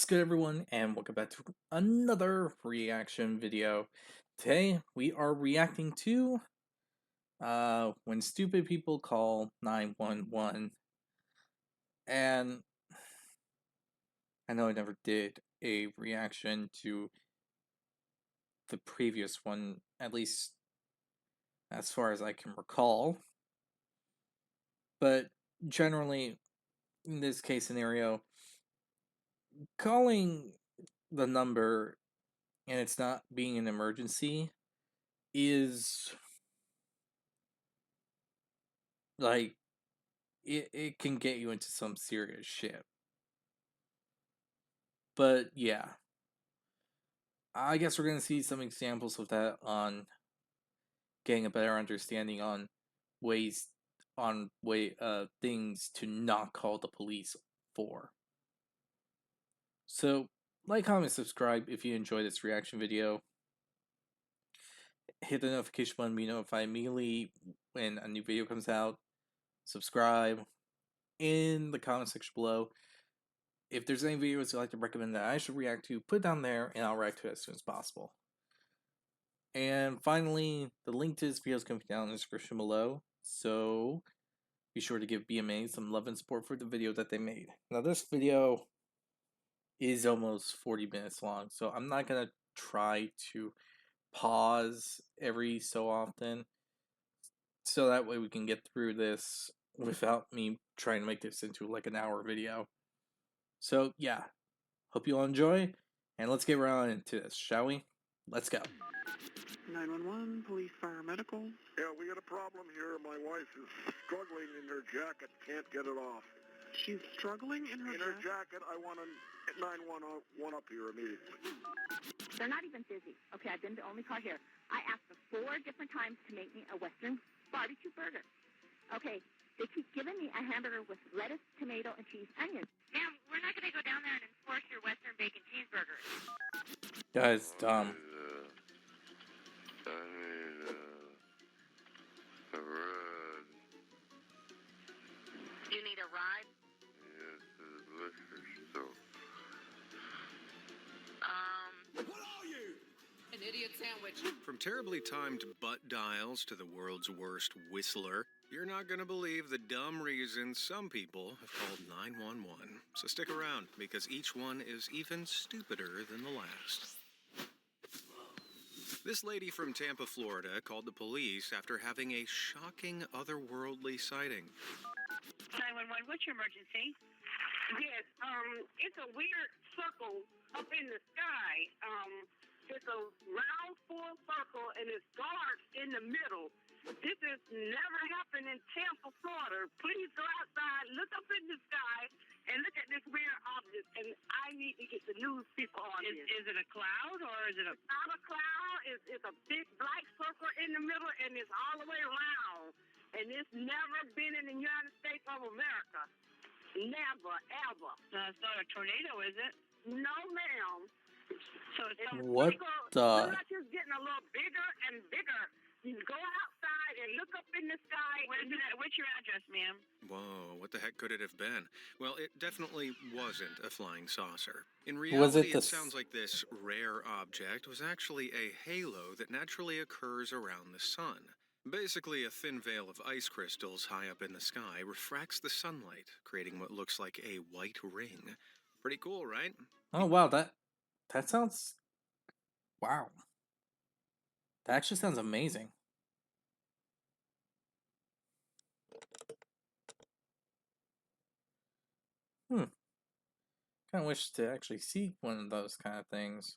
What's good, everyone, and welcome back to another reaction video. Today we are reacting to when stupid people call 911. And I know I never did a reaction to the previous one, at least as far as I can recall. But generally, in this case scenario, calling the number and it's not being an emergency is like it can get you into some serious shit. But yeah, I guess we're gonna see some examples of that on getting a better understanding on ways things to not call the police for. So like, comment, subscribe if you enjoy this reaction video. Hit the notification button to be notified immediately when a new video comes out. Subscribe in the comment section below. If there's any videos you'd like to recommend that I should react to, put it down there and I'll react to it as soon as possible. And finally, the link to this video is going to be down in the description below, so be sure to give BMA some love and support for the video that they made. Now this video is almost 40 minutes long, so I'm not going to try to pause every so often, so that way we can get through this without me trying to make this into like an hour video. So yeah, hope you all enjoy, and let's get right on into this, shall we? Let's go. 911, police, fire, medical. Yeah, we got a problem here. My wife is struggling in her jacket, can't get it off. She's struggling in her jacket. I want a 911 up here immediately. They're not even busy. Okay, I've been the only car here. I asked for 4 different times to make me a Western barbecue burger. Okay, they keep giving me a hamburger with lettuce, tomato, and cheese, onions. Ma'am, we're not going to go down there and enforce your Western bacon cheeseburger. Guy's dumb. I need a ride. You need a ride? Yes, to the liquor store. What are you? An idiot sandwich. From terribly timed butt dials to the world's worst whistler, you're not going to believe the dumb reasons some people have called 911. So stick around, because each one is even stupider than the last. This lady from Tampa, Florida, called the police after having a shocking otherworldly sighting. 911, what's your emergency? Yes, it's a weird circle up in the sky. It's a round full circle and it's dark in the middle. This has never happened in Tampa, Florida. Please go outside, look up in the sky, and look at this weird object. And I need to get the news people on this. Is it a cloud or is it a... Not a cloud. It's a big black circle in the middle, and it's all the way around. And it's never been in the United States of America. Never, ever. It's not a tornado, is it? No, ma'am. So it's What the? It's just getting a little bigger and bigger. You go outside and look up in the sky. What's your address, ma'am? Whoa, what the heck could it have been? Well, it definitely wasn't a flying saucer. In Was it reality, the it sounds like this rare object was actually a halo that naturally occurs around the sun. Basically, a thin veil of ice crystals high up in the sky refracts the sunlight, creating what looks like a white ring. Pretty cool, right? Oh wow, that sounds, wow. That actually sounds amazing. Kind of wish to actually see one of those kind of things.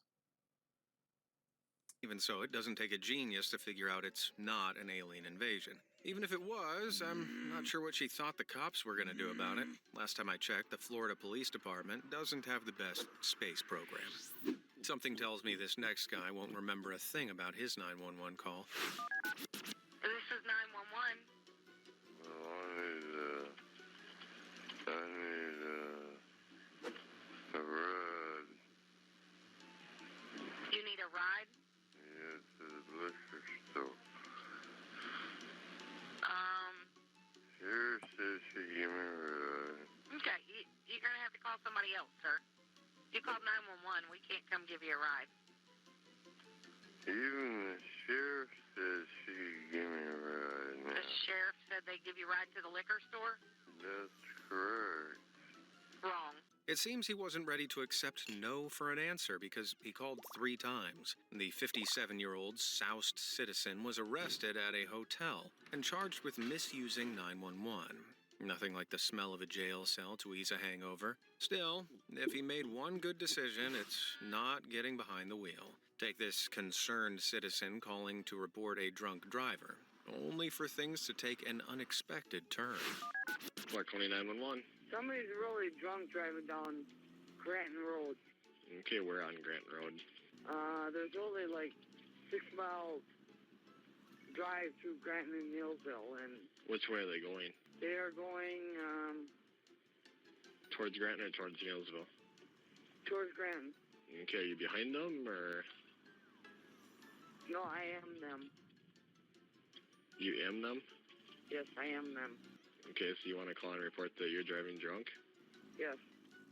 Even so, it doesn't take a genius to figure out it's not an alien invasion. Even if it was, I'm not sure what she thought the cops were going to do about it. Last time I checked, the Florida Police Department doesn't have the best space program. Something tells me this next guy won't remember a thing about his 911 call. This is 911. Well, I need a ride. You need a ride? Yes, to the liquor store. Here says she gave me a ride. Okay, you're going to have to call somebody else, sir. You called 911. We can't come give you a ride. Even the sheriff said she could give me a ride now. The sheriff said they give you a ride to the liquor store? That's correct. Wrong. It seems he wasn't ready to accept no for an answer because he called 3 times. The 57-year-old soused citizen was arrested at a hotel and charged with misusing 911. Nothing like the smell of a jail cell to ease a hangover. Still, if he made one good decision, it's not getting behind the wheel. Take this concerned citizen calling to report a drunk driver, only for things to take an unexpected turn. Clark County 911. Somebody's really drunk driving down Granton Road. Okay, we're on Granton Road. There's only like 6-mile drive through Granton and Neilsville, and Which way are they going? they are going Towards Granton or towards Neilsville? towards Granton. Okay, are you behind them or No, I am them. you am them? Yes, I am them. Okay, so you want to call and report that you're driving drunk? Yes.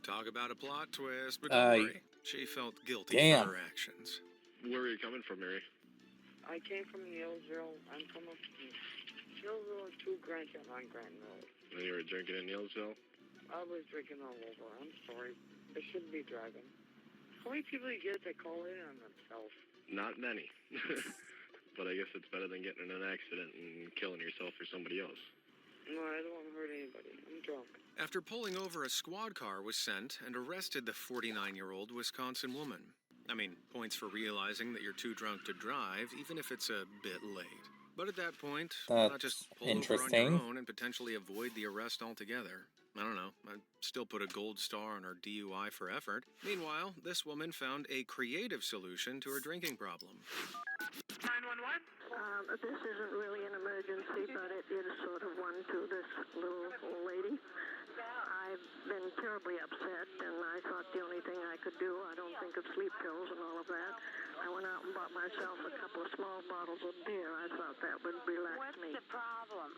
Talk about a plot twist, but don't worry. She felt guilty Damn. for her actions. Where were you coming from, Mary? I came from Neilsville. I'm coming from Neilsville to Granton on Granton Road. And you were drinking in Neilsville? I was drinking all over. I'm sorry. I shouldn't be driving. How many people you get that call in on themselves? Not many. But I guess it's better than getting in an accident and killing yourself or somebody else. No, I don't want to hurt anybody. I'm drunk. After pulling over, a squad car was sent and arrested the 49-year-old Wisconsin woman. I mean, points for realizing that you're too drunk to drive, even if it's a bit late. But at that point, why not just pull over on interesting. your own and potentially avoid the arrest altogether? I don't know. I'd still put a gold star on her DUI for effort. Meanwhile, this woman found a creative solution to her drinking problem. 911? This isn't really an emergency, but it is sort of one to this little old lady. I've been terribly upset, and I thought the only thing I could do, I don't think of sleep pills and all of that. I went out and bought myself a couple of small bottles of beer. I thought that would relax me. What's the problem?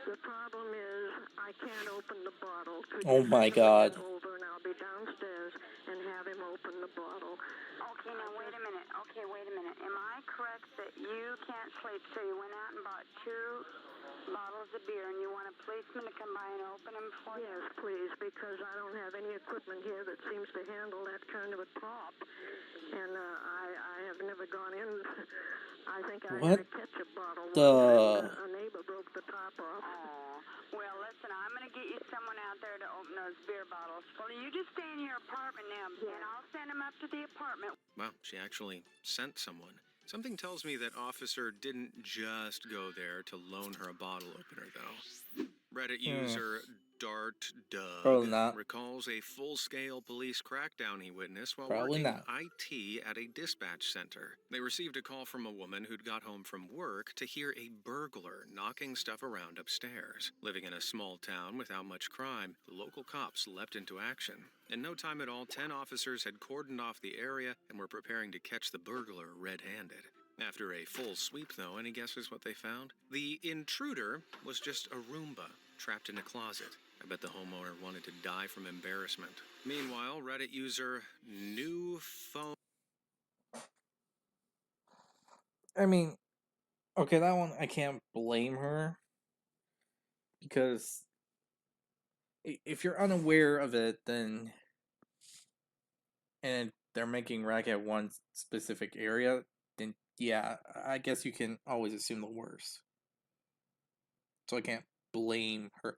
The problem is I can't open the bottle. Could Oh you my send somebody God. over and I'll be downstairs and have him open the bottle. Okay, now wait a minute. Okay, wait a minute. Am I correct that you can't sleep, so you went out and bought 2 bottles of beer and you want a policeman to come by and open them for you? Yes, please, because I don't have any equipment here that seems to handle that kind of a top. And I have never gone in. I think I What had a ketchup bottle. the- A neighbor broke the top off. Oh, well, listen, I'm going to get you someone out there to open those beer bottles. Well, you just stay in your apartment now, and I'll send them up to the apartment. Wow, she actually sent someone. Something tells me that officer didn't just go there to loan her a bottle opener, though. Reddit user Dart Probably Doug not. recalls a full-scale police crackdown he witnessed while Probably working not. IT at a dispatch center. They received a call from a woman who'd got home from work to hear a burglar knocking stuff around upstairs. Living in a small town without much crime, the local cops leapt into action. In no time at all, 10 officers had cordoned off the area and were preparing to catch the burglar red-handed. After a full sweep, though, any guesses what they found? The intruder was just a Roomba trapped in a closet. I bet the homeowner wanted to die from embarrassment. Meanwhile, Reddit user New Phone. I mean, okay, that one I can't blame her because if you're unaware of it, then and they're making racket at one specific area, then yeah, I guess you can always assume the worst. So I can't blame her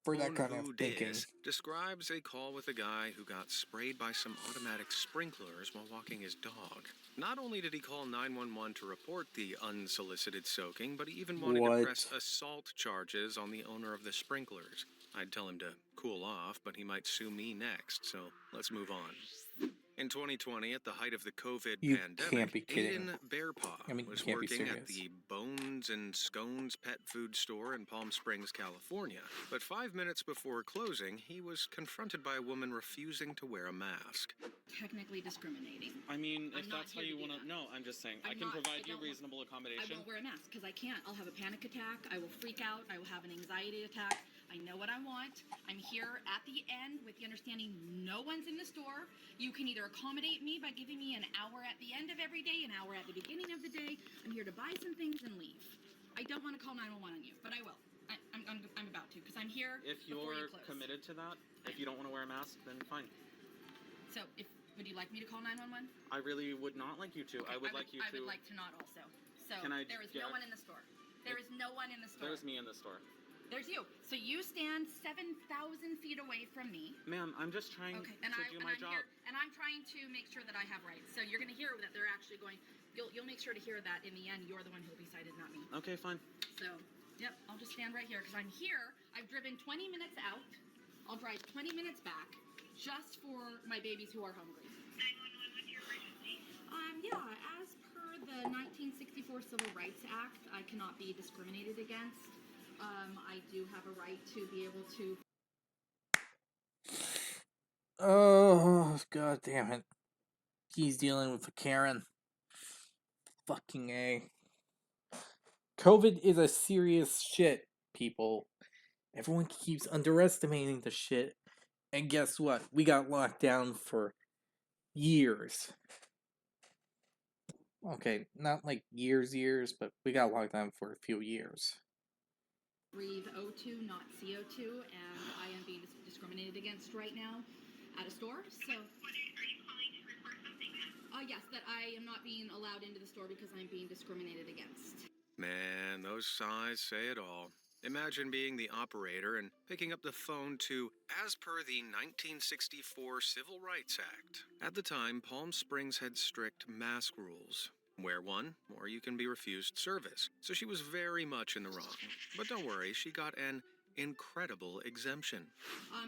for that kind of Who thinking. Dis describes a call with a guy who got sprayed by some automatic sprinklers while walking his dog. Not only did he call 911 to report the unsolicited soaking, but he even wanted What? to press assault charges on the owner of the sprinklers. I'd tell him to cool off, but he might sue me next, so let's move on. In 2020, at the height of the COVID You pandemic, can't be kidding. Aiden Bearpaw I mean, you was can't be working at serious. the Bones and Scones pet food store in Palm Springs, California. But 5 minutes before closing, he was confronted by a woman refusing to wear a mask. Technically discriminating. I mean, if I'm not that's how here you to do want to... that. No, I'm just saying. I I'm can not- provide I you don't want- reasonable I accommodation. won't wear a mask because I can't. I'll have a panic attack. I will freak out. I will have an anxiety attack. I know what I want. I'm here at the end with the understanding no one's in the store. You can either accommodate me by giving me an hour at the end of every day, an hour at the beginning of the day. I'm here to buy some things and leave. I don't want to call 911 on you, but I will. I'm about to, because I'm here If before you you're close. committed to that, if you don't want to wear a mask, then fine. So, would you like me to call 911? I really would not like you to. Okay, I would like you to. I would like to not also. So, Can I there is get- no one in the store. There is no one in the store. There's me in the store. There's you. So you stand 7,000 feet away from me. Ma'am, I'm just trying to do my job. And I'm trying to make sure that I have rights. So you're going to hear that they're actually going. You'll make sure to hear that in the end. You're the one who'll be cited, not me. Okay, fine. So, yep, I'll just stand right here because I'm here. I've driven 20 minutes out. I'll drive 20 minutes back just for my babies who are hungry. 911, what's your emergency? Yeah, as per the 1964 Civil Rights Act, I cannot be discriminated against. I do have a right to be able to. Oh, god damn it. He's dealing with a Karen. Fucking A. COVID is a serious shit, people. Everyone keeps underestimating the shit. And guess what? We got locked down for years. Okay, not like years, but we got locked down for a few years. Breathe O2, not CO2, and I am being discriminated against right now at a store. So, Are you calling to report something? yes, that I am not being allowed into the store because I'm being discriminated against. Man, those sighs say it all. Imagine being the operator and picking up the phone to, as per the 1964 Civil Rights Act. At the time, Palm Springs had strict mask rules. Wear one, or you can be refused service. So she was very much in the wrong. But don't worry, she got an incredible exemption.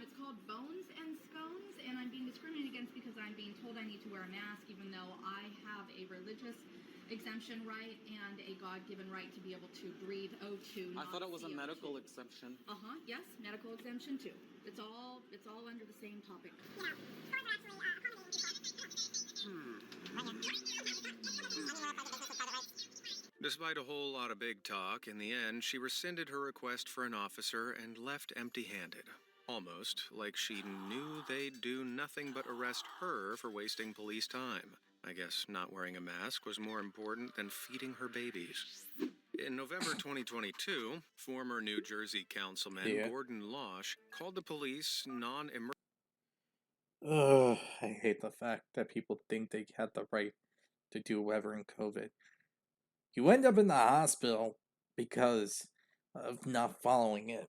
It's called Bones and Scones, and I'm being discriminated against because I'm being told I need to wear a mask, even though I have a religious exemption right and a God-given right to be able to breathe O2. I thought it was CO2. a medical exemption. Yes, medical exemption too. It's all under the same topic. Despite a whole lot of big talk, in the end, she rescinded her request for an officer and left empty-handed. Almost like she knew they'd do nothing but arrest her for wasting police time. I guess not wearing a mask was more important than feeding her babies. In November 2022, former New Jersey councilman Gordon Losh called the police non-emergency. Ugh, I hate the fact that people think they had the right to do whatever in COVID. You end up in the hospital because of not following it.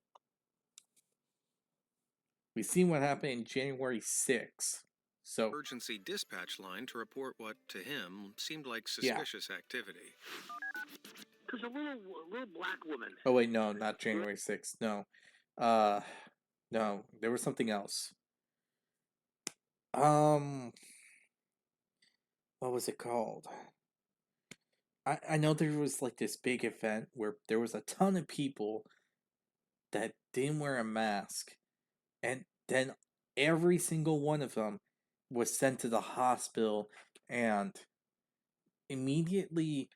We've seen what happened in January 6th. So, emergency dispatch line to report what, to him, seemed like suspicious activity. There's a little black woman. Oh wait, no, not January 6th. No. No, there was something else. What was it called? I know there was like this big event where there was a ton of people that didn't wear a mask, and then every single one of them was sent to the hospital and immediately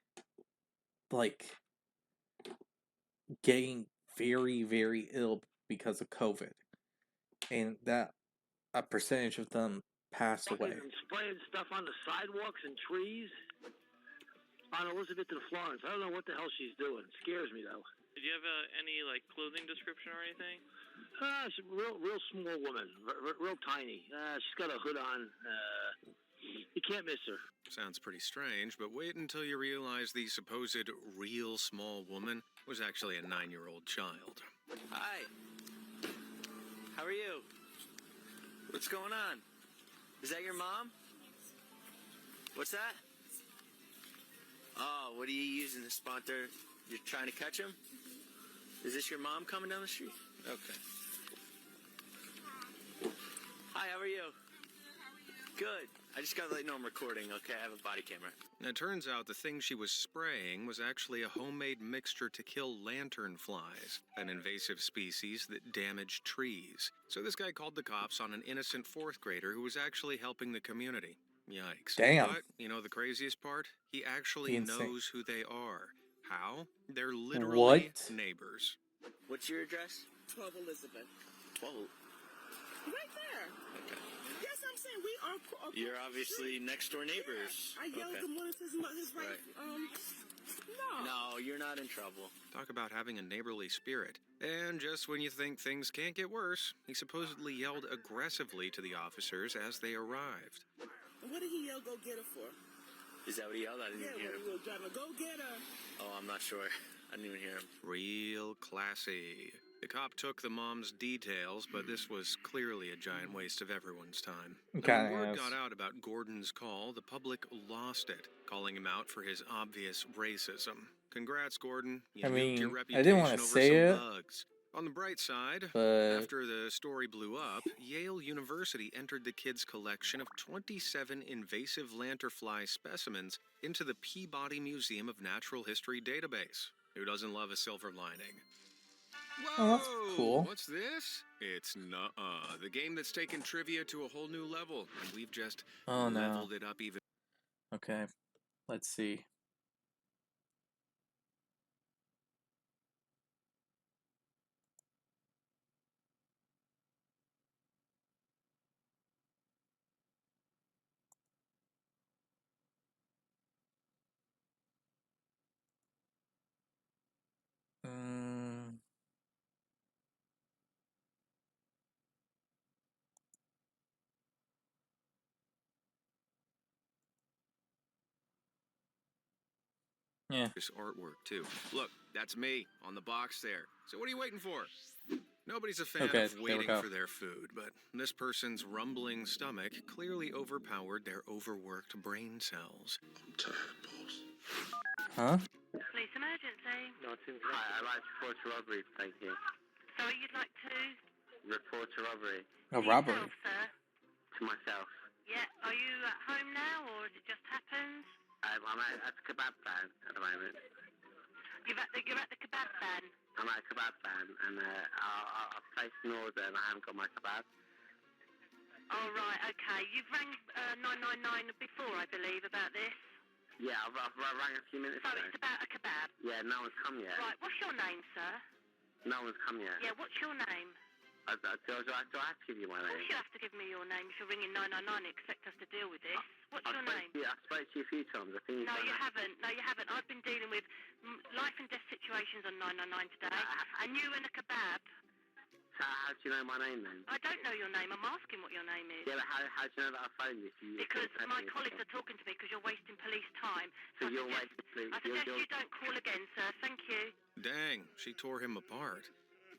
like getting very, very ill because of COVID. And that a percentage of them passed away. And spraying stuff on the sidewalks and trees. On Elizabeth and Florence. I don't know what the hell she's doing. It scares me though. Did you have any like clothing description or anything? She's a real small woman, real tiny. She's got a hood on. You can't miss her. Sounds pretty strange, but wait until you realize the supposed real small woman was actually a 9-year-old child. Hi. How are you? What's going on? Is that your mom? What's that? Oh, what are you using to sponsor? You're trying to catch him? Is this your mom coming down the street? Okay. Hi, how are you? Good. I just gotta let you know I'm recording, okay? I have a body camera. It turns out the thing she was spraying was actually a homemade mixture to kill lantern flies, an invasive species that damage trees. So this guy called the cops on an innocent 4th grader who was actually helping the community. Yikes. Damn. But, you know the craziest part? He actually knows who they are. How? They're literally neighbors. What's your address? 12 Elizabeth. 12. Right there. Okay. Yes, I'm saying we are. You're obviously next door neighbors. I yelled Okay. him one of his right. No, you're not in trouble. Talk about having a neighborly spirit. And just when you think things can't get worse, he supposedly yelled aggressively to the officers as they arrived. What did he yell, go get her for? Is that what he yelled? I didn't even hear him. When he was driving, go get her. Oh, I'm not sure. I didn't even hear him. Real classy. The cop took the mom's details, but this was clearly a giant waste of everyone's time. And when word got out about Gordon's call, the public lost it, calling him out for his obvious racism. Congrats, Gordon. You nuked your reputation I didn't want to over say some it, bugs. On the bright side, but after the story blew up, Yale University entered the kids' collection of 27 invasive lanterfly specimens into the Peabody Museum of Natural History database. Who doesn't love a silver lining? Whoa! Oh, that's cool. What's this? It's Nuh-uh, the game that's taken trivia to a whole new level, and we've just leveled it up even. Okay, let's see. Yeah. There's artwork, too. Look, that's me on the box there. So what are you waiting for? Nobody's a fan Okay, of there we waiting go. for their food, but this person's rumbling stomach clearly overpowered their overworked brain cells. I'm tired, boss. Huh? Police emergency. Hi, I'd like to report a robbery, thank you. Sorry, you'd like to? Report a robbery. A robbery. Yourself, sir? To myself. Yeah. Are you at home now, or has it just happened? I'm at the kebab van at the moment. You're at the kebab van. I'm at a kebab van, and I've placed an order, and I haven't got my kebab. Oh, right, okay. You've rang 999 before, I believe, about this. Yeah, I've rang a few minutes So ago. it's about a kebab? Yeah, no one's come yet. Right, what's your name, sir? No one's come yet. Yeah, what's your name? Do I have to give you my Of course name? you have to give me your name if you're ringing 999 and expect us to deal with this. What's your name? I spoke to you a few times. I think No, you haven't. No, you haven't. I've been dealing with life and death situations on 999 today. And you and a kebab. So how do you know my name then? I don't know your name. I'm asking what your name is. Yeah, but how do you know that I phoned you? Because my colleagues are talking to me because you're wasting police time. So you're wasting police. I suggest you don't call again, sir. Thank you. Dang, she tore him apart.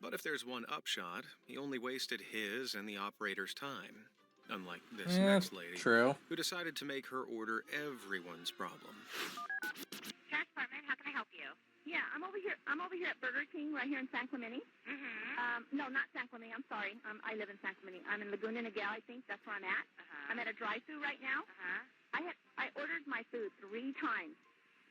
But if there's one upshot, he only wasted his and the operator's time. Unlike this next lady, true. who decided to make her order everyone's problem. Sheriff's Department, how can I help you? Yeah, I'm over here at Burger King right here in San Clemente. No, not San Clemente. I'm sorry. I live in San Clemente. I'm in Laguna Niguel, I think. That's where I'm at. I'm at a drive-thru right now. I ordered my food 3 times.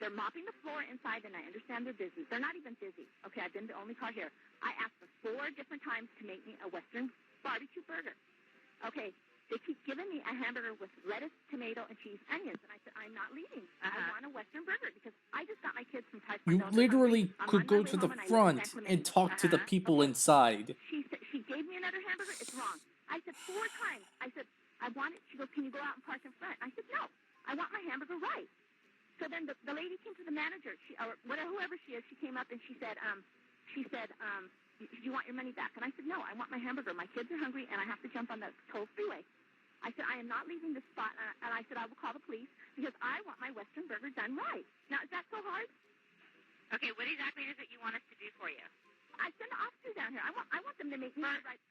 They're mopping the floor inside, and I understand they're busy. They're not even busy. Okay, I've been the only car here. I asked for 4 different times to make me a Western barbecue burger. Okay, they keep giving me a hamburger with lettuce, tomato, and cheese, onions. And I said, I'm not leaving. I want a Western burger because I just got my kids from Thai. You literally could go to the front and talk to the people inside. She gave me another hamburger. It's wrong. I said 4 times. I said, I want it. She goes, can you go out and park in front? I said, no. I want my hamburger right. So then the lady came to the manager, whoever she is, she came up and she said, do you want your money back? And I said, no, I want my hamburger. My kids are hungry, and I have to jump on the toll freeway. I said, I am not leaving this spot, and I said, I will call the police because I want my Western burger done right. Now, is that so hard? Okay, what exactly is it you want us to do for you? I send the officers down here. I want them to make me right.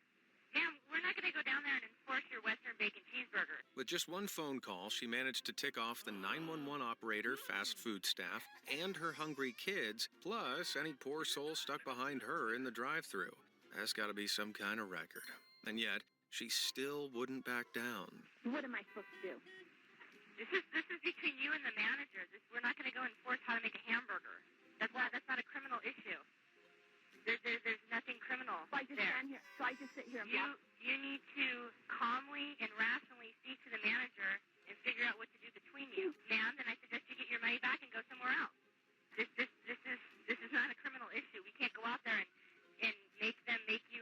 Ma'am, we're not going to go down there and enforce your Western bacon cheeseburger. With just one phone call, she managed to tick off the 911 operator, fast food staff, and her hungry kids, plus any poor soul stuck behind her in the drive-thru. That's got to be some kind of record. And yet, she still wouldn't back down. What am I supposed to do? This is between you and the manager. We're not going to go enforce how to make a hamburger. That's not a criminal issue. There's nothing criminal. So I just stand here. So I just sit here and you need to calmly and rationally speak to the manager and figure out what to do between you. Ma'am, then I suggest you get your money back and go somewhere else. This is not a criminal issue. We can't go out there and make them make you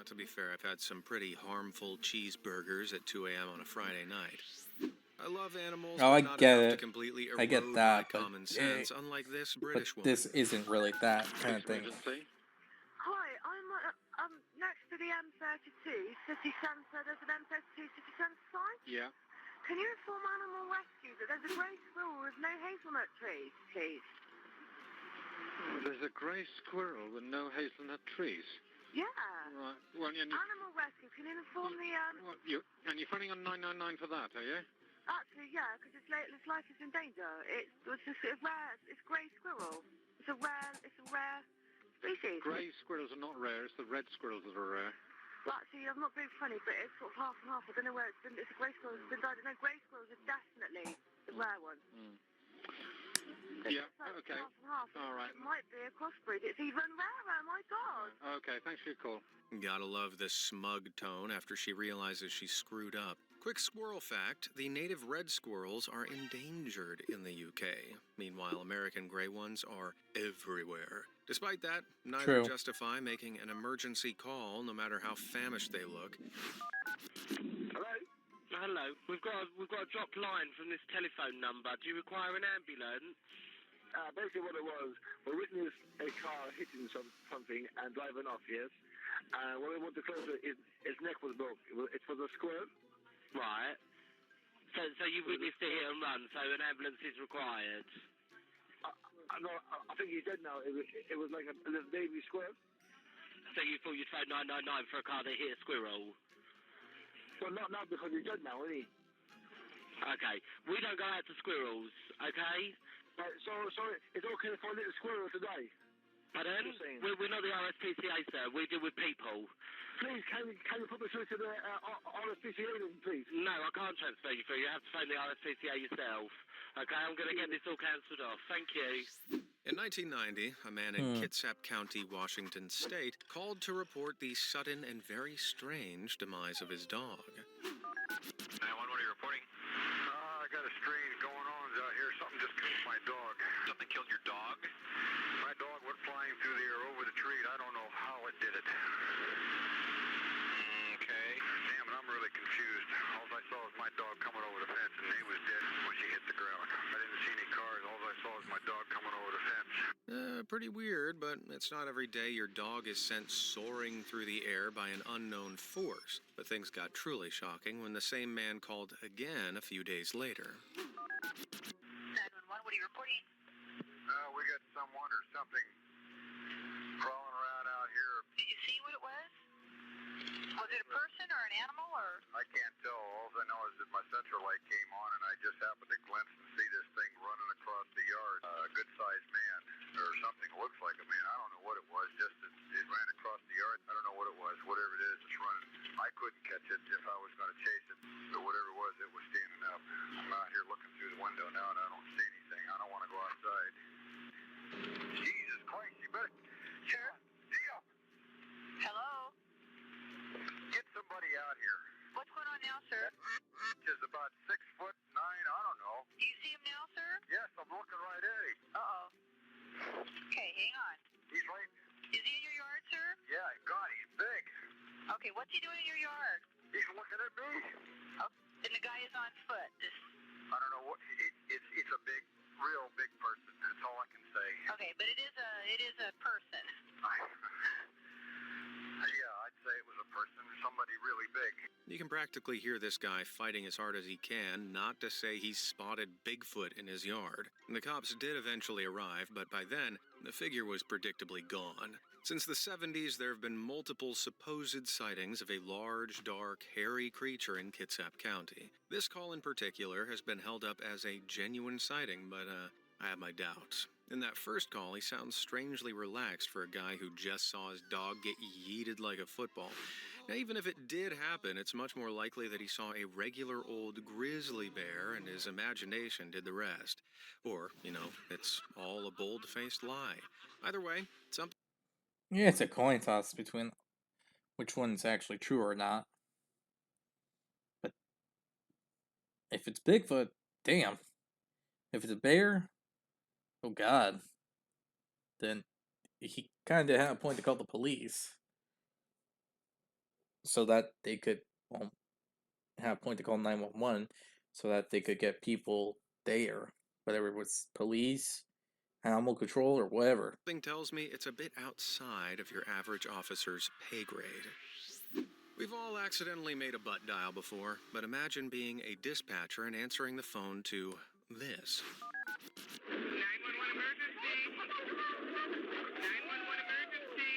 Now, to be fair, I've had some pretty harmful cheeseburgers at 2 a.m. on a Friday night. I love animals, Oh, I but not get enough to it. completely I get erode that, my common sense, unlike this British woman. this isn't really that kind of thing. Hi, I'm next to the M32 city centre. There's an M32 city centre sign. Yeah. Can you inform Animal Rescue that there's a grey squirrel with no hazelnut trees, please? There's a grey squirrel with no hazelnut trees. Yeah. Right. Well, Animal Rescue, can you inform the and you're phoning on 999 for that, are you? Actually, yeah, because its life is in danger. It's rare. It's grey squirrel. It's a rare species. Grey squirrels are not rare. It's the red squirrels that are rare. Well, actually, I'm not being funny, but it's sort of half and half. I don't know where it's been. It's a grey squirrel. It's been died. No, grey squirrels are definitely the rare one. Yeah. Okay. Half and half. All right. It might be a crossbreed. It's even rarer. My God. Okay. Thanks for your call. Gotta love the smug tone after she realizes she's screwed up. Quick squirrel fact, the native red squirrels are endangered in the UK. Meanwhile, American gray ones are everywhere. Despite that, neither True. justify making an emergency call no matter how famished they look. Hello? Hello. We've got a dropped line from this telephone number. Do you require an ambulance? Basically what it was, we witnessed a car hitting something and driving off, yes? When we went to close it, its neck was broke. It was a squirt. Right. So you witnessed a hit and run, so an ambulance is required? No, I think he's dead now. It was like a little baby squirt. So you thought you'd phone 999 for a car that hit a squirrel? Well, not now because he's dead now, isn't he? Okay. We don't go out to squirrels, okay? So it's okay for a little squirrel today? Pardon? We're not the RSPCA, sir. We deal with people. Please, can you put me through to the RSPCA then, please? No, I can't transfer you through. You have to phone the RSPCA yourself. Okay, I'm going to get this all cancelled off. Thank you. In 1990, a man in Kitsap County, Washington State, called to report the sudden and very strange demise of his dog. 911, what are you reporting? I got a strange going on out here. Something just killed my dog. Something killed your dog? My dog went flying through the air over the tree. I don't know how it did it. Okay. Damn it, I'm really confused. All I saw was my dog coming over the fence, and he was dead when she hit the ground. I didn't see any cars. All I saw was my dog coming over the fence. Pretty weird, but it's not every day your dog is sent soaring through the air by an unknown force. But things got truly shocking when the same man called again a few days later. 911, what are you reporting? We got someone or something crawling around out here. Did you see what it was? Was it a person or an animal or? I can't tell. All I know is that my central light came on, and I just happened to glimpse and see this thing running across the yard. A good-sized man or something. Looks like a man. I don't know what it was. Just it ran across the yard. I don't know what it was. Whatever it is, it's running. I couldn't catch it if I was going to chase it. So whatever it was standing up. I'm out here looking through the window now, and I don't see anything. I don't want to go outside. Jesus Christ, you better... Sure. Gia! Hello? Get somebody out here. What's going on now, sir? Is about 6'9". I don't know. Do you see him now, sir? Yes, I'm looking right at him. Uh-oh. Okay, hang on. He's right. Is he in your yard, sir? Yeah, God, he's big. Okay, what's he doing in your yard? He's looking at me. Oh, and the guy is on foot. I don't know what. It's a big, real big person. That's all I can say. Okay, but it is a person. Yeah, I'd say it was a person, somebody really big. You can practically hear this guy fighting as hard as he can not to say he spotted Bigfoot in his yard. The cops did eventually arrive, but by then, the figure was predictably gone. Since the 70s, there have been multiple supposed sightings of a large, dark, hairy creature in Kitsap County. This call in particular has been held up as a genuine sighting, but I have my doubts. In that first call, he sounds strangely relaxed for a guy who just saw his dog get yeeted like a football. Now, even if it did happen, it's much more likely that he saw a regular old grizzly bear and his imagination did the rest. Or, it's all a bold-faced lie. Either way, something... Yeah, it's a coin toss between which one's actually true or not. But if it's Bigfoot, damn. If it's a bear, oh god. Then he kind of had a point to call the police. so that they could have a point to call 911 so that they could get people there, whether it was police, animal control, or whatever. Something tells me it's a bit outside of your average officer's pay grade. We've all accidentally made a butt dial before, but imagine being a dispatcher and answering the phone to this. 911 emergency. 911 emergency.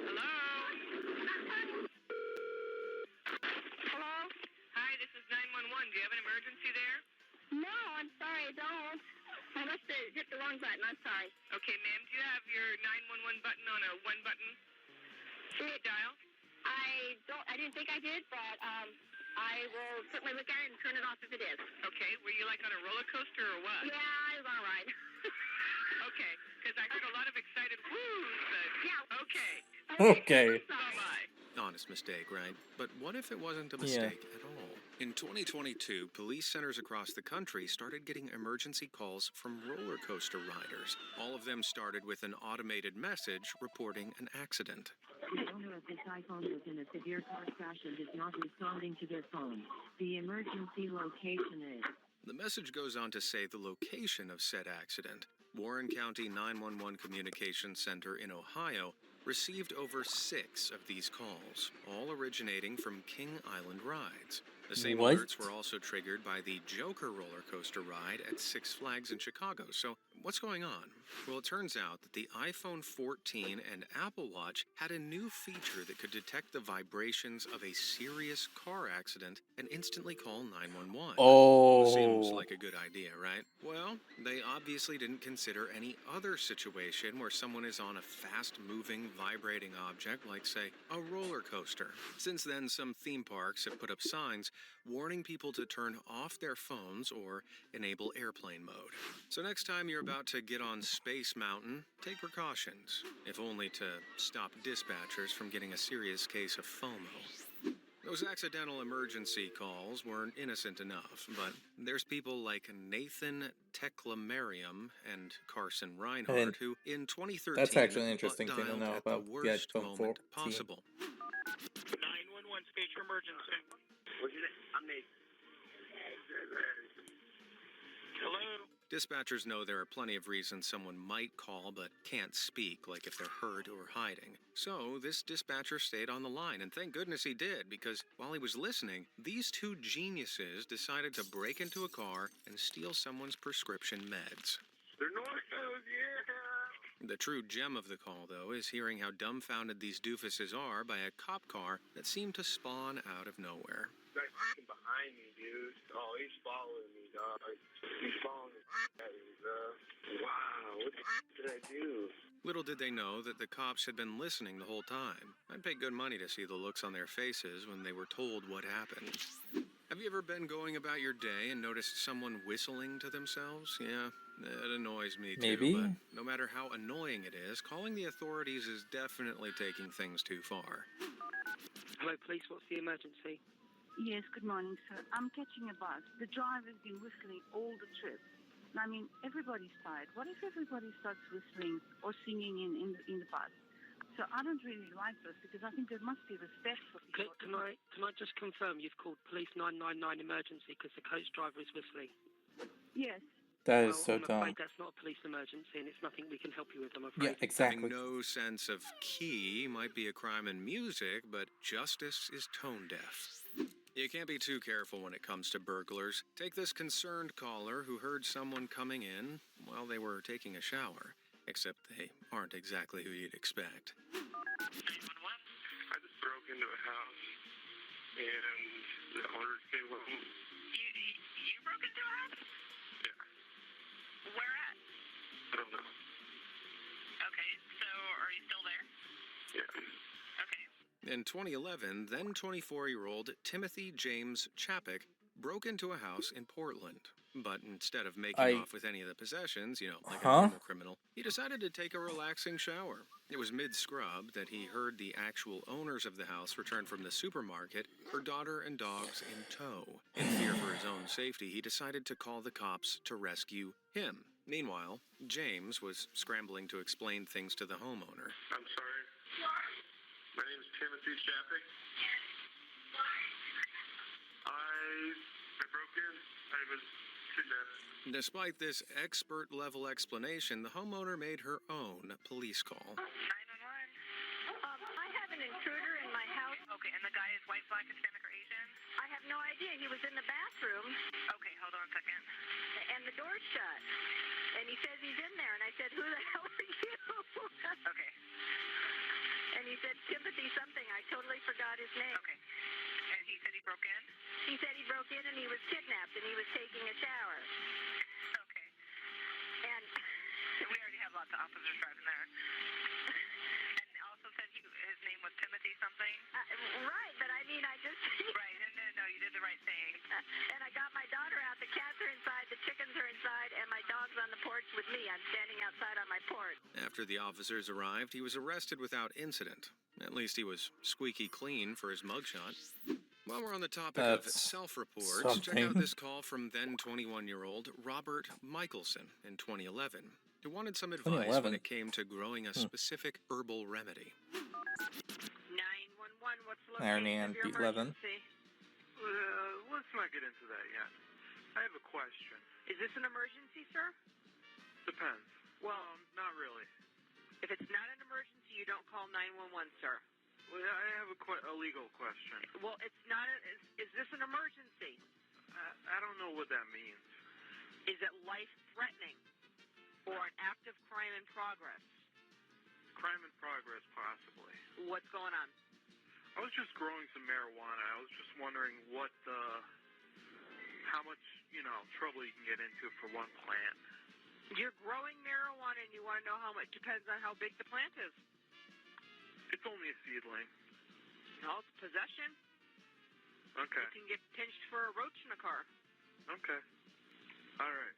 Hello? Hello? Hi, this is 911. Do you have an emergency there? No, I'm sorry, I don't. I must have hit the wrong button. I'm sorry. Okay, ma'am, do you have your 911 button on a one button dial? I didn't think I did, but I will certainly look at it and turn it off if it is. Okay, were you like on a roller coaster or what? Yeah, I was all right. Okay, because I heard a lot of excited whoos. Yeah. Okay. Okay. Bye-bye. Honest mistake, right? But what if it wasn't a Yeah. mistake at all? In 2022, police centers across the country started getting emergency calls from roller coaster riders. All of them started with an automated message reporting an accident. The owner of this iPhone was in a severe car crash and is not responding to their phone. The emergency location is... The message goes on to say the location of said accident. Warren County 911 Communications Center in Ohio received over 6 of these calls, all originating from King Island rides. The same What? alerts were also triggered by the Joker roller coaster ride at Six Flags in Chicago. So, what's going on? Well, it turns out that the iPhone 14 and Apple Watch had a new feature that could detect the vibrations of a serious car accident and instantly call 911. Seems Oh. like a good idea, right? Well, they obviously didn't consider any other situation where someone is on a fast-moving, vibrating object like, say, a roller coaster. Since then, some theme parks have put up signs warning people to turn off their phones or enable airplane mode. So next time you're about to get on Space Mountain, take precautions, if only to stop dispatchers from getting a serious case of FOMO. Those accidental emergency calls weren't innocent enough, but there's people like Nathan Teclamarium and Carson Reinhardt And who, in 2013, that's actually an interesting thing to dialed know at the about the worst iPhone moment 14. possible. 911, state your emergency. What's your name? I'm Nate. Hello? Dispatchers know there are plenty of reasons someone might call but can't speak, like if they're hurt or hiding. So this dispatcher stayed on the line, and thank goodness he did, because while he was listening, these two geniuses decided to break into a car and steal someone's prescription meds. They're Northos, yeah! The true gem of the call, though, is hearing how dumbfounded these doofuses are by a cop car that seemed to spawn out of nowhere. Guy's behind me, dude. Oh, he's following me, dog. He's following the at me, bro. Wow, what the did I do? Little did they know that the cops had been listening the whole time. I'd pay good money to see the looks on their faces when they were told what happened. Have you ever been going about your day and noticed someone whistling to themselves? Yeah, it annoys me too. Maybe. But no matter how annoying it is, calling the authorities is definitely taking things too far. Hello, police. What's the emergency? Yes, good morning, sir. I'm catching a bus. The driver's been whistling all the trip. I mean, everybody's tired. What if everybody starts whistling or singing in the bus? So I don't really like this because I think there must be respect for people. Can I just confirm you've called police 999 emergency because the coach driver is whistling? Yes. That is so I'm dumb. afraid that's not a police emergency and it's nothing we can help you with, I'm Yeah, afraid. exactly. Having no sense of key might be a crime in music, but justice is tone deaf. You can't be too careful when it comes to burglars. Take this concerned caller who heard someone coming in while they were taking a shower. Except they aren't exactly who you'd expect. 911? I just broke into a house, and the owners came home. You broke into a house? Yeah. Where at? I don't know. Okay, so are you still there? Yeah. Okay. In 2011, then 24-year-old Timothy James Chapek broke into a house in Portland. But instead of making off with any of the possessions, like a normal criminal, he decided to take a relaxing shower. It was mid-scrub that he heard the actual owners of the house return from the supermarket, her daughter and dogs in tow. In fear for his own safety, he decided to call the cops to rescue him. Meanwhile, James was scrambling to explain things to the homeowner. I'm sorry. My name is Timothy Shapik. I broke in. I was kidnapped. Despite this expert-level explanation, the homeowner made her own police call. 911. I have an intruder in my house. Okay, and the guy is white, black, Hispanic, or Asian? I have no idea. He was in the bathroom. Okay, hold on a second. And the door's shut. And he says he's in there. And I said, who the hell are you? Okay. And he said, Timothy something. I totally forgot his name. Okay. And he said he broke in? He said he broke in and he was kidnapped and he was taking a shower. Okay. And we already have lots of officers driving there. And also said his name was Timothy something? Right, but I mean, I just... Right, no, you did the right thing. And I got my daughter out. The cats are inside, the chickens are inside, and my dog's on the porch with me. I'm standing outside on my porch. After the officers arrived, he was arrested without incident. At least he was squeaky clean for his mugshot. While we're on the topic of self-reports, check out this call from then 21-year-old Robert Michelson in 2011, who wanted some advice when it came to growing a specific herbal remedy. 911, what's the Irony location and of your Beat 11. emergency? Let's not get into that yet. I have a question. Is this an emergency, sir? Depends. Well, not really. if it's not an emergency, you don't call 911, sir. Well, I have a legal question. Well, it's not. Is this an emergency? I don't know what that means. Is it life-threatening or an active crime in progress? Crime in progress, possibly. What's going on? I was just growing some marijuana. I was just wondering how much, trouble you can get into for one plant. You're growing marijuana and you want to know how much. Depends on how big the plant is. It's only a seedling. No, it's possession. Okay. You can get pinched for a roach in a car. Okay. All right.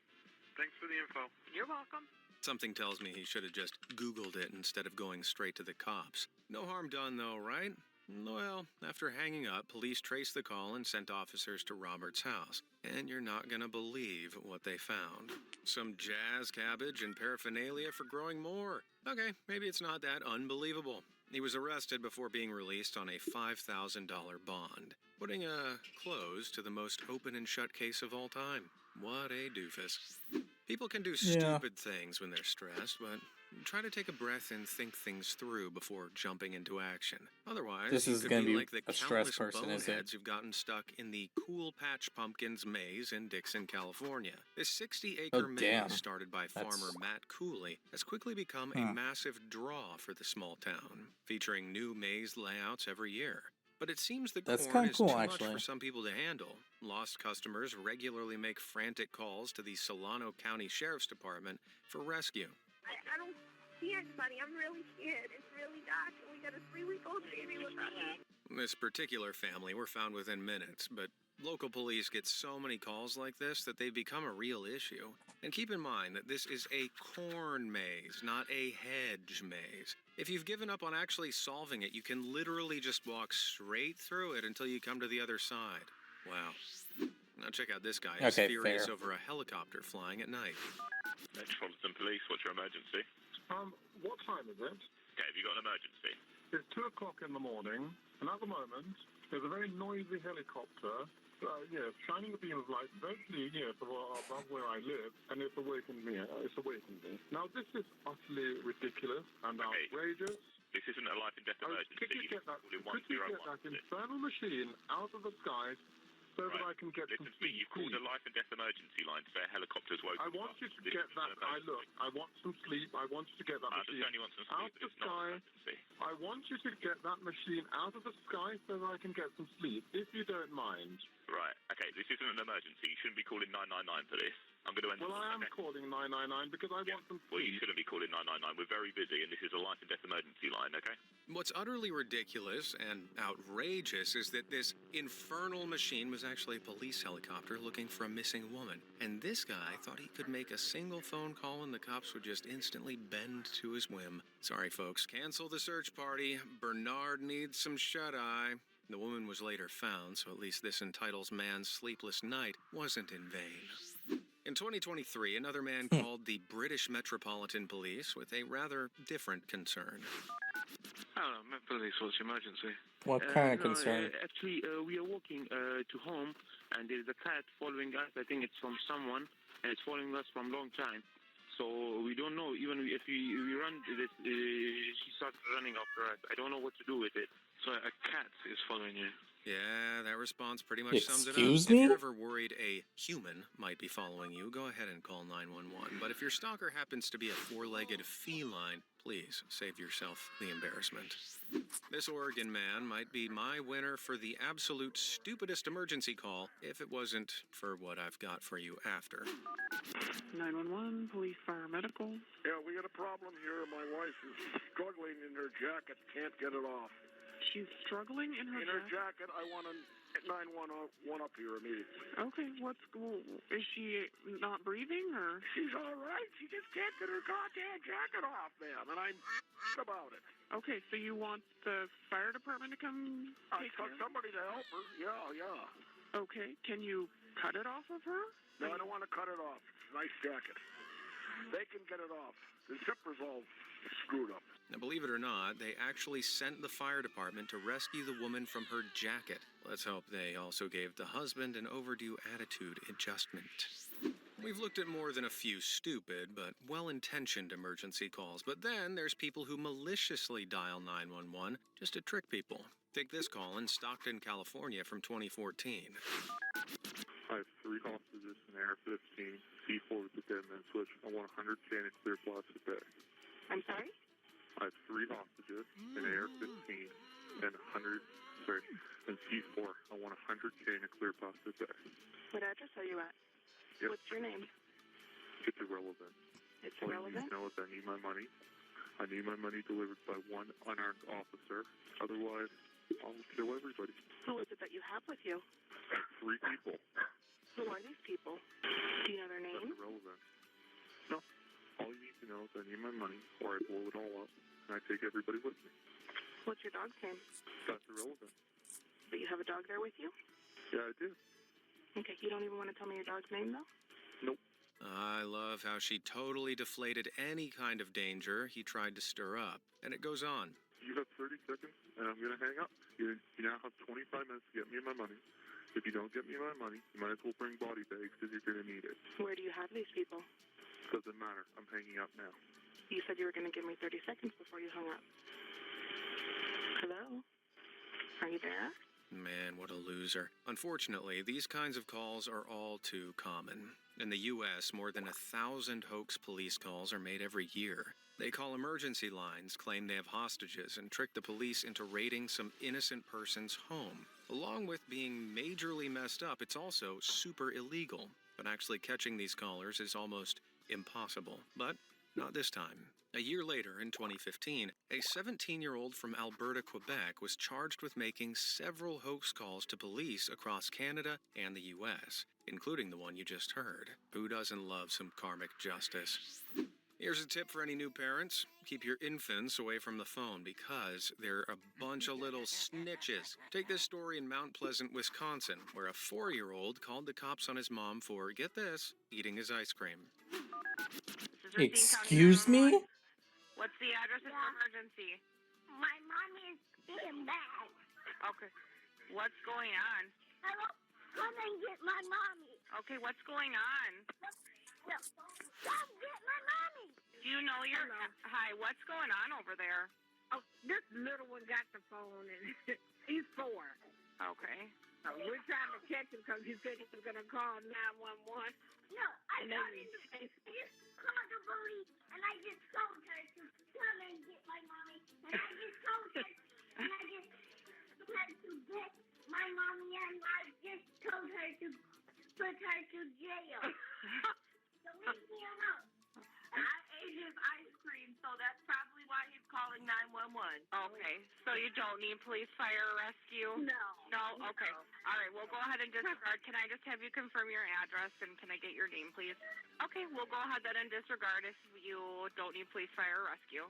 Thanks for the info. You're welcome. Something tells me he should have just Googled it instead of going straight to the cops. No harm done, though, right? Well, after hanging up, police traced the call and sent officers to Robert's house. And you're not gonna believe what they found. Some jazz cabbage and paraphernalia for growing more. Okay, maybe it's not that unbelievable. He was arrested before being released on a $5,000 bond, putting a close to the most open and shut case of all time. What a doofus. People can do stupid things when they're stressed, but try to take a breath and think things through before jumping into action. Otherwise, This you is could gonna be be like the a stressed countless person, isn't it? boneheads who've gotten stuck in the Cool Patch Pumpkins maze in Dixon, California. This 60-acre damn. maze, started by farmer Matt Cooley, has quickly become a massive draw for the small town, featuring new maze layouts every year. But it seems the That's corn kinda is cool, too much actually. for some people to handle. Lost customers regularly make frantic calls to the Solano County Sheriff's Department for rescue. I don't see anybody. I'm really scared. It's really dark, and we got a 3-week-old baby with us. This particular family were found within minutes, but local police get so many calls like this that they've become a real issue. And keep in mind that this is a corn maze, not a hedge maze. If you've given up on actually solving it, you can literally just walk straight through it until you come to the other side. Wow. Now check out this guy who's Okay, furious fair. over a helicopter flying at night. Metropolitan Police, what's your emergency? What time is it? Okay, have you got an emergency? It's 2 o'clock in the morning, and at the moment, there's a very noisy helicopter, shining a beam of light virtually, above where I live, and it's awakened me. Now, this is utterly ridiculous and outrageous. This isn't a life and death emergency. Could you get that infernal machine out of the sky so that I can get Listen to me, you've called a life and death emergency line to say a helicopter's woken I want you to get that. I want some sleep. I want you to get that I machine understand you want some sleep, out but of the it's not sky. an emergency. I want you to get that machine out of the sky so that I can get some sleep, if you don't mind. Right, okay, this isn't an emergency. You shouldn't be calling 999 for this. I'm going to end Well, I am calling 999 because I want some sleep. Well, you shouldn't be calling 999. We're very busy, and this is a life and death emergency line, okay? What's utterly ridiculous and outrageous is that this infernal machine was actually a police helicopter looking for a missing woman. And this guy thought he could make a single phone call and the cops would just instantly bend to his whim. Sorry, folks. Cancel the search party. Bernard needs some shut-eye. The woman was later found, so at least this entitles man's sleepless night wasn't in vain. In 2023, another man called the British Metropolitan Police with a rather different concern. Hello, Met Police, what's your emergency? What kind of concern? Actually, we are walking to home, and there's a cat following us. I think it's from someone, and it's following us from a long time. So we don't know, even if we run, she starts running after us. I don't know what to do with it. So a cat is following you? Yeah, that response pretty much sums it up. Excuse If me? you're ever worried a human might be following you, go ahead and call 911. But if your stalker happens to be a four-legged feline, please save yourself the embarrassment. This Oregon man might be my winner for the absolute stupidest emergency call if it wasn't for what I've got for you after. 911, police, fire, medical. Yeah, we got a problem here. My wife is struggling in her jacket, can't get it off. She's struggling in her jacket. I want a 911 up here immediately. Okay, is she not breathing, or? She's all right. She just can't get her goddamn jacket off, man, and I'm about it. Okay, so you want the fire department to come take care of her? Somebody to help her. Yeah. Okay, can you cut it off of her? No, I don't want to cut it off. It's a nice jacket. They can get it off. The zipper's all screwed up. Now, believe it or not, they actually sent the fire department to rescue the woman from her jacket. Let's hope they also gave the husband an overdue attitude adjustment. We've looked at more than a few stupid but well-intentioned emergency calls, but then there's people who maliciously dial 911 just to trick people. Take this call in Stockton, California from 2014. I have 3 hostages in AR-15, C4 with the dead man switch. I want 100K in a clear plastic bag. I'm sorry? I have 3 hostages in AR-15 and and C4. I want 100K in a clear plastic bag. What address are you at? Yep. What's your name? It's irrelevant. It's All irrelevant? you know is I need my money. I need my money delivered by one unarmed officer. Otherwise, I'll kill everybody. Who is it that you have with you? 3 people. Who are these people? Do you know their That's names? irrelevant. No. All you need to know is I need my money, or I blow it all up, and I take everybody with me. What's your dog's name? That's irrelevant. But you have a dog there with you? Yeah, I do. Okay, you don't even want to tell me your dog's name, though? Nope. I love how she totally deflated any kind of danger he tried to stir up. And it goes on. You have 30 seconds, and I'm going to hang up. You now have 25 minutes to get me my money. If you don't get me my money, you might as well bring body bags because you're going to need it. Where do you have these people? Doesn't matter. I'm hanging up now. You said you were going to give me 30 seconds before you hung up. Hello? Are you there? Man, what a loser. Unfortunately, these kinds of calls are all too common. In the U.S., more than 1,000 hoax police calls are made every year. They call emergency lines, claim they have hostages, and trick the police into raiding some innocent person's home. Along with being majorly messed up, it's also super illegal. But actually catching these callers is almost impossible. But not this time. A year later, in 2015, a 17-year-old from Alberta, Quebec, was charged with making several hoax calls to police across Canada and the U.S., including the one you just heard. Who doesn't love some karmic justice? Here's a tip for any new parents. Keep your infants away from the phone because they're a bunch of little snitches. Take this story in Mount Pleasant, Wisconsin, where a 4-year-old called the cops on his mom for, get this, eating his ice cream. Excuse me? What's the address of emergency? My mommy is being bad. Okay. What's going on? Hello? Come and get my mommy. Okay, what's going on? No. Come get my mommy. Do you know your... Hi, what's going on over there? Oh, this little one got the phone, and he's 4. Okay. So we're trying to catch him because he said he was going to call 911. No, I just called the police, and I just told her to come and get my mommy. And I just told her, and I just had to get my mommy, and I just told her to put her to jail. So leave me alone. I ate his ice cream, so that's probably why he's calling 911. Okay, so you don't need police, fire, or rescue? No. No? Okay. All right, we'll go ahead and disregard. Can I just have you confirm your address, and can I get your name, please? Okay, we'll go ahead then and disregard if you don't need police, fire, or rescue.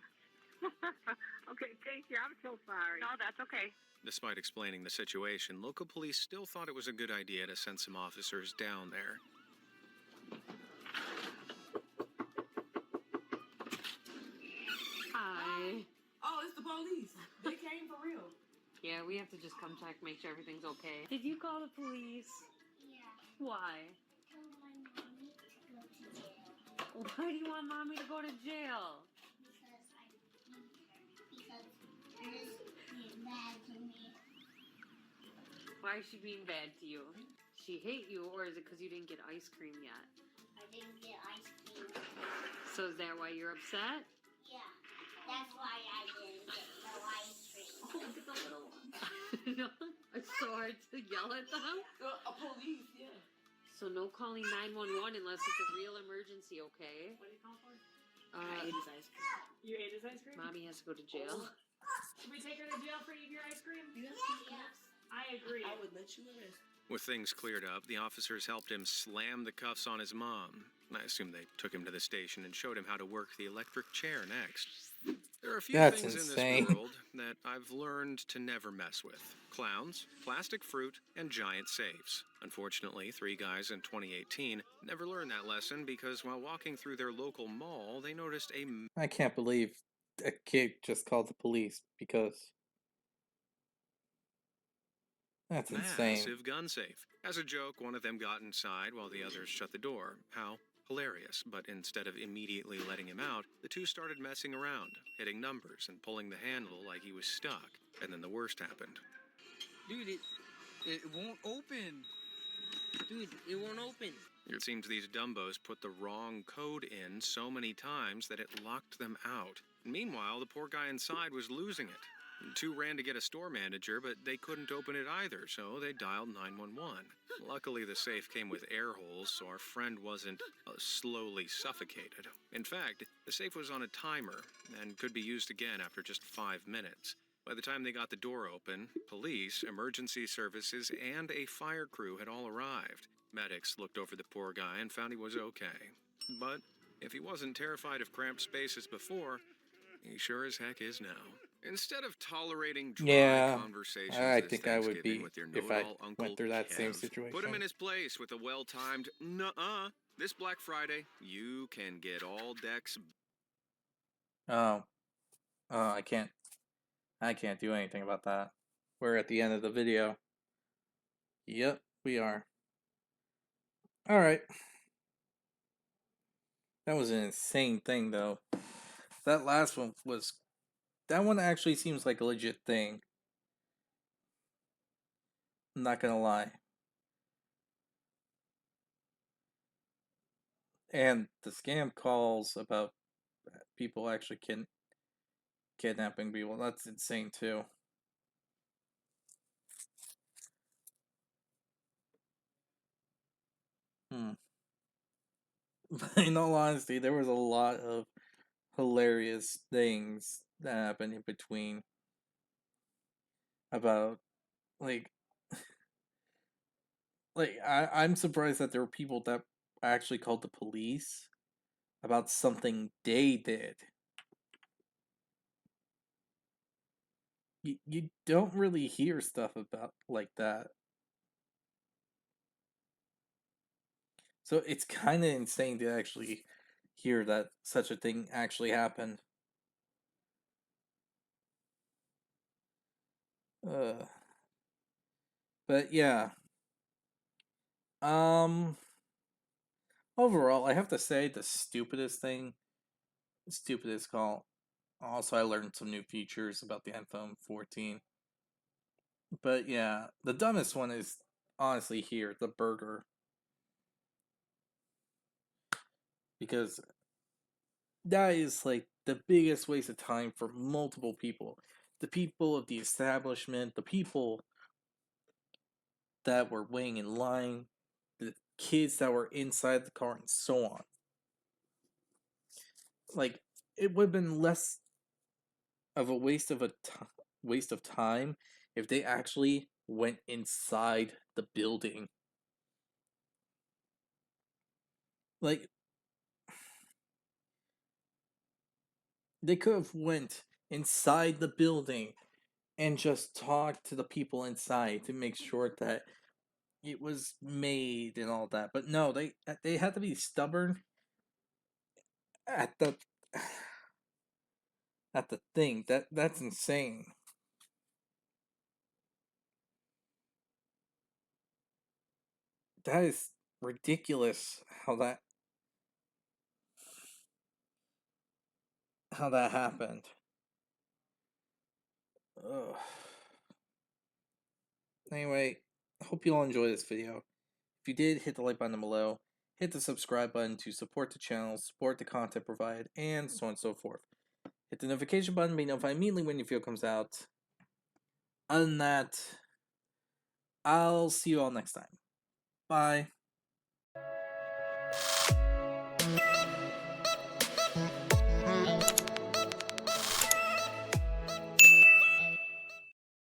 Okay, thank you. I'm so sorry. No, that's okay. Despite explaining the situation, local police still thought it was a good idea to send some officers down there. oh, it's the police. They came for real. Yeah, we have to just come check, make sure everything's okay. Did you call the police? Yeah. Why? I told my mommy to go to jail. Why do you want mommy to go to jail? Because I need her. Because Ernest is bad to me. Why is she being bad to you? She hate you, or is it because you didn't get ice cream yet? I didn't get ice cream. So is that why you're upset? Yeah. That's why I didn't get no ice cream. Oh, look at the little one. No, it's so hard to yell at them. A police, yeah. So no calling 911 unless it's a real emergency, okay? What do you call for? I ate his ice cream. You ate his ice cream? Mommy has to go to jail. Should we take her to jail for eating your ice cream? Yes. I agree. I would let you arrest. With things cleared up, the officers helped him slam the cuffs on his mom. I assume they took him to the station and showed him how to work the electric chair next. There are a few That's things insane. in this world that I've learned to never mess with. Clowns, plastic fruit, and giant safes. Unfortunately, 3 guys in 2018 never learned that lesson because while walking through their local mall, they noticed a I can't believe a kid just called the police because that's insane. massive gun safe. As a joke, one of them got inside while the others shut the door. How hilarious. But instead of immediately letting him out, the two started messing around, hitting numbers and pulling the handle like he was stuck. And then the worst happened. Dude, it won't open. Dude, it won't open. It seems these Dumbos put the wrong code in so many times that it locked them out. Meanwhile, the poor guy inside was losing it. The two ran to get a store manager, but they couldn't open it either, so they dialed 911. Luckily, the safe came with air holes, so our friend wasn't slowly suffocated. In fact, the safe was on a timer and could be used again after just 5 minutes. By the time they got the door open, police, emergency services, and a fire crew had all arrived. Medics looked over the poor guy and found he was okay. But if he wasn't terrified of cramped spaces before, he sure as heck is now. Instead of tolerating dry Yeah, conversations I this think I would Thanksgiving be with your if I know-it-all Uncle went through that same Kev, situation. put him in his place with a well-timed nuh-uh. This Black Friday, you can get all decks. Oh, I can't do anything about that. We're at the end of the video. Yep, we are. Alright. That was an insane thing, though. That last one was... That one actually seems like a legit thing. I'm not gonna lie. And the scam calls about people actually kidnapping people, that's insane, too. In all honesty, there was a lot of hilarious things that happened in between about like I'm surprised that there were people that actually called the police about something they did. You don't really hear stuff about like that. So it's kind of insane to actually hear that such a thing actually happened. But yeah. Overall, I have to say the stupidest call. Also, I learned some new features about the iPhone 14. But yeah, the dumbest one is honestly here, the burger. Because that is like the biggest waste of time for multiple people. The people of the establishment, the people that were waiting in line, the kids that were inside the car, and so on. Like, it would have been less of a waste of time if they actually went inside the building. Like, they could have went inside the building and just talked to the people inside to make sure that it was made and all that. But no, they had to be stubborn at the at the thing. That's insane. That is ridiculous how that happened. Ugh. Anyway, I hope you all enjoyed this video. If you did, hit the like button below, hit the subscribe button to support the channel, support the content provided, and so on and so forth. Hit the notification button to be notified immediately when your video comes out. Other than that, I'll see you all next time. Bye.